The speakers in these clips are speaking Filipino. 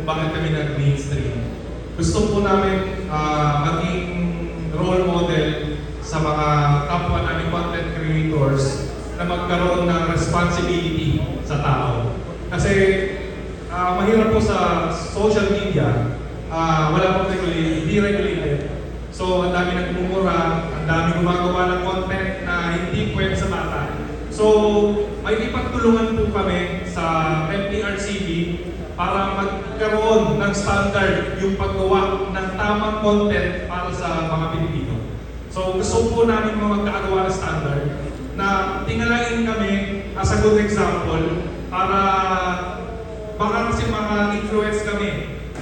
kung bakit kami nag-mainstream. Gusto po namin maging role model sa mga kapwa namin content creators na magkaroon ng responsibility sa tao. Kasi mahirap po sa social media, wala pong hindi regulated. So, ang dami nagmumura, ang dami gumagawa ng content na hindi pwede sa bata. So, may ipagtulungan po kami sa MTRCB para magkaroon ng standard yung paggawa ng tamang content para sa mga Pilipino. So, gusto po namin magkagawa ng standard na tingalain kami as a good example para baka kasi mga influence kami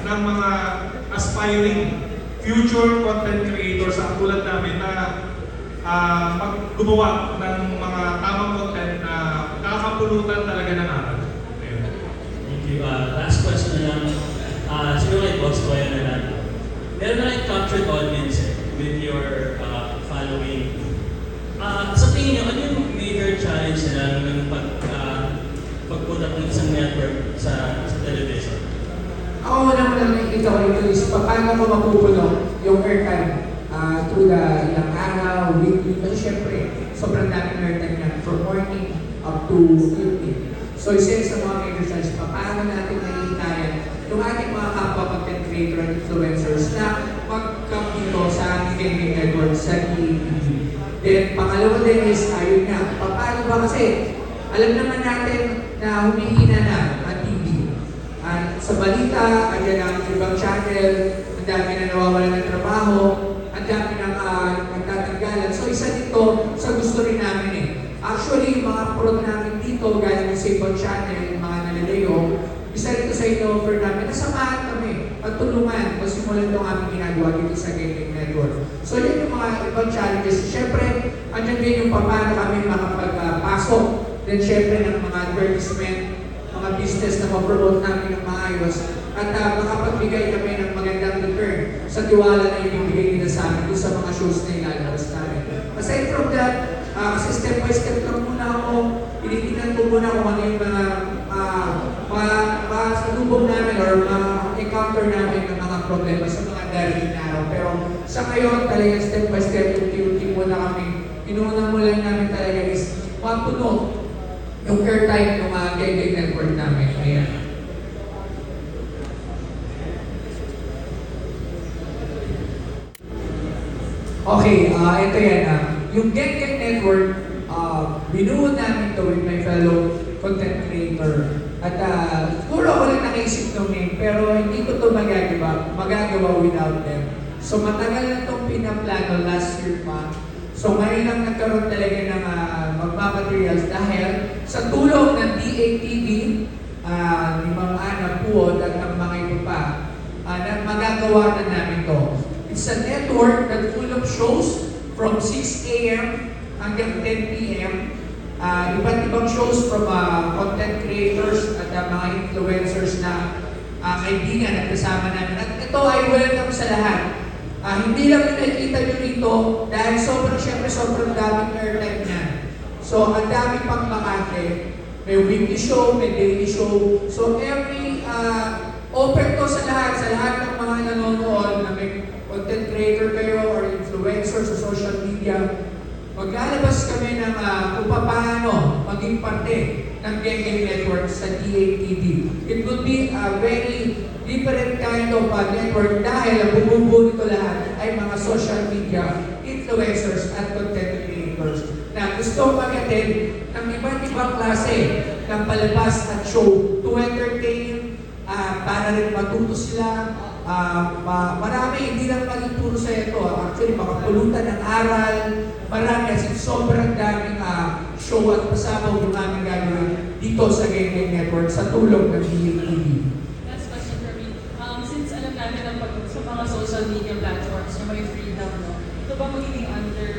ng mga aspiring future content creators sa tulad namin na gumawa ng mga tamang content na kakapulutan talaga ng aral. Thank you. Last question lang. Siguro kay Boss Boy na lang. Meron na like captured audience with your following. Sa tingin nyo, ano yung major challenge nila ng pagpunta ng isang network sa television? Ako naman ang nakikita ko ito is paano ko mapupuno yung airtime through the ilang araw, weekly. Kasi syempre, sobrang daming airtime yan from morning up to evening. So isa sa mga major challenge, paano natin nahihitayan yung ating mga kapwa content creator and influencers na mag-come dito sa aming gaming network sa DATV. Then pangalawa din is, ayun nga, paano ba kasi alam naman natin na humihina na ang TV. Sa balita, andyan ang ibang channel, ang dami na nawawalan ng trabaho, ang dami ng nagtatanggalan. So isa dito sa gusto rin namin eh. Actually, yung mga prod namin dito, gaya ng sa ibang channel, yung mga nalalayo, isa rito sa ino-offer namin, nasamahan kami, pagtulungan, pasimulan itong aming ginagawa dito sa Gaming Network. So yun yung mga ibang challenges. Siyempre, andyan din yung paano kami makapagpasok, then siyempre ng mga advertisement, mga business na ma-promote namin ng maayos at makapagbigay kami ng magandang return sa tiwala na ibibigay nila sa amin sa mga shows na ilalabas namin. Aside from that, kasi step by step lang muna ako, tinitingnan ko muna kung ano yung mga salubong namin or encounter namin ng mga problema sa mga darating na araw. Pero sa ngayon, talagang step by step, unti-unti muna kami. Inuuna mo lang namin talaga is mapuno yung airtime ng mga gaming network namin. Ayan. Okay, ito yan. Yung Gang Network, binuo namin to with my fellow content creator. At siguro ako lang nakaisip ng name, pero hindi ko to magagawa without them. So matagal na itong pinaplano last year pa. So ngayon lang nagkaroon talaga ng magmamaterials dahil sa tulong ng DATV, ni Ma'am Ana Puod at ng mga iba pa, na magagawa na namin to. It's a network that full of shows from 6 a.m. hanggang 10 p.m. Iba't ibang shows from content creators at mga influencers na kaibigan at kasama namin. At ito ay welcome sa lahat. Hindi lang yung nakikita nyo rito dahil sobrang daming airtime niyan. So, ang dami pang makate. May weekly show, may daily show. So, every open to sa lahat ng mga nanonood na may content creator kayo or influencer sa social media. Maglalabas kami ng kung paano maging parte ng Gaming Network sa DATV. It would be a very different kind of network dahil ang bumubuo nito lahat ay mga social media influencers at content creators na gusto mag-attend ng iba't ibang klase ng palabas at show to entertain, para rin matuto sila. Marami, hindi lang maging puro sa ito. Actually, makapulutan ng aral. Marami kasi sobrang daming show at pasabaw yung aming gagawin dito sa Gaming Network sa tulong ng DATV. Last question for me. Since alam namin ang sa mga social media platforms na may freedom, no? Ito ba magiging under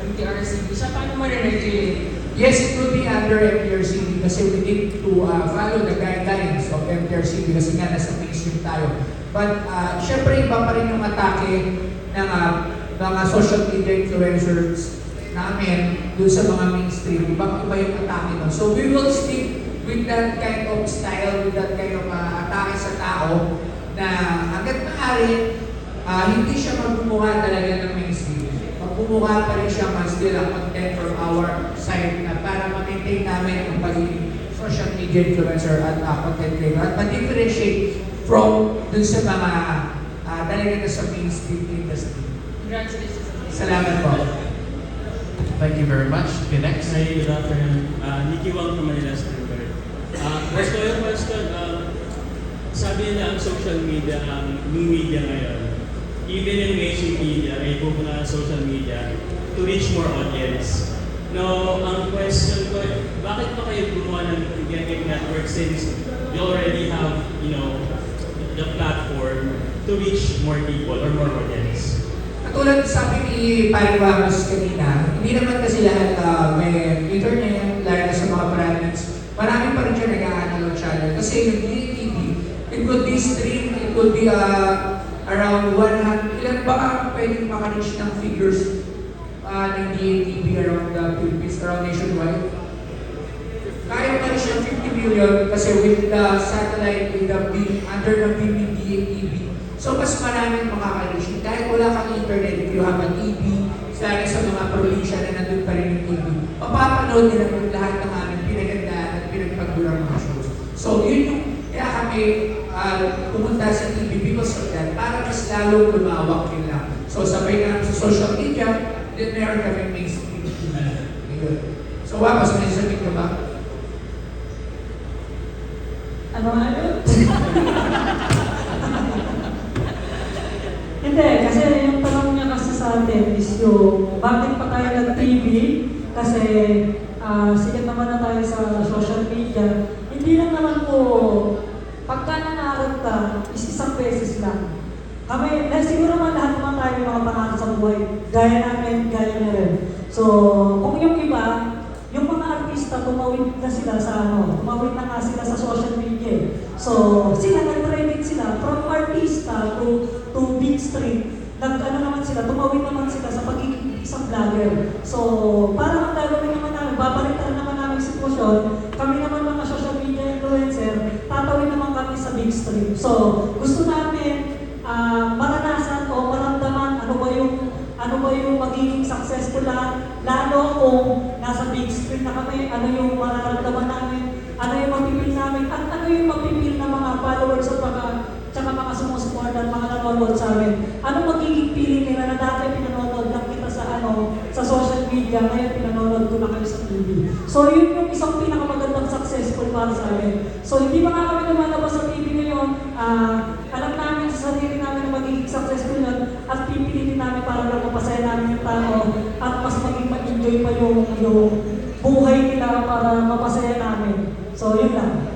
MTRCB? Siya paano ma-regulate? Yes, it will be under MTRCB kasi we need to follow the guidelines of MTRCB kasi nga nasa mainstream tayo. But syempre iba pa rin yung atake ng mga social media influencers namin dun sa mga mainstream. Iba yung atake nun. So we will stick with that kind of style, with that kind of atake sa tao tao na hanggat maaari, hindi siya magbumuha talaga ng mainstream. Magbumuha pa rin siya still ang content from our side na para ma-maintain namin ang pagiging social media influencer at content creator at ma-differentiate from dun sa mga talaga na sa mainstream industry. Congratulations. Salamat po. Thank you very much. Okay, next. Hi, good afternoon. Nicky Wang from Manila Standard. First ko yung question, sabi nila ang social media, ang new media ngayon, even yung mainstream media, ay pupunta ng social media to reach more audience. No, ang question ko, bakit pa kayo gumawa ng Gengeng Network since you already have, the platform to reach more people or more audience? Katulad sabi ni Pari Ramos kanina, hindi naman kasi lahat may internet, lalo na sa mga province. Marami pa rin siya nag-analog channel. Kasi yung DATV, it could be stream, it could be around 100, ilan ba ang pwedeng makareach ng figures ng DATV around the Philippines, around nationwide? Kaya pa rin siya 50 million kasi with the satellite, with the under the beaming DATV. So mas maraming makaka-reach. Kahit wala kang internet, if you have a TV, lalo sa mga probinsya na nandun pa rin yung TV, mapapanood nila yung lahat ng aming pinagandaan at pinagpagulang mga shows. So yun yung, kaya kami pumunta sa TV because of that, para mas lalong lumawak yun lang. So sabay namin sa social media, then meron kami mainstream TV. Ayun. So Wapas, may sabihin ka ba? Ano? Hindi, kasi yung tanong niya kasi sa atin is yung bakit pa tayo nag-TV? Kasi sikat naman na tayo sa social media. Hindi lang naman po, pagka nangarap ka, is isang beses lang. Kami, dahil siguro naman lahat naman tayo may mga pangarap sa buhay. Gaya namin, gaya niya rin. So, kung yung iba, yung mga artista, tumawid na sila sa tumawid na nga sila sa social media. So, sila nag-trending sila from artista to big stream. Naman sila, tumawid naman sila sa pagiging isang vlogger. So, para ang gagawin naman namin, babalitan naman namin sitwasyon, kami naman mga social media influencer, tatawid naman kami sa big stream. So, gusto namin maranasan o maramdaman ano ba yung magiging successful lalo kung nasa big screen na kami, ano yung mararamdaman namin, ano yung mapipil namin, at ano yung mapipil ng mga followers at tsaka mga sumusuporta at mga nanonood sa amin. Ano magiging feeling nila na dati pinanonood lang kita sa social media, ngayon pinanonood ko na kayo sa TV. So yun yung isang pinakamagandang successful para sa amin. So hindi ba nga kami lumalabas sa TV ngayon, alam namin sa sarili namin na magiging successful yun at pipilitin namin para lang mapasaya namin yung tao at mas maging ma-enjoy pa yung buhay nila para mapasaya namin. So yun lang.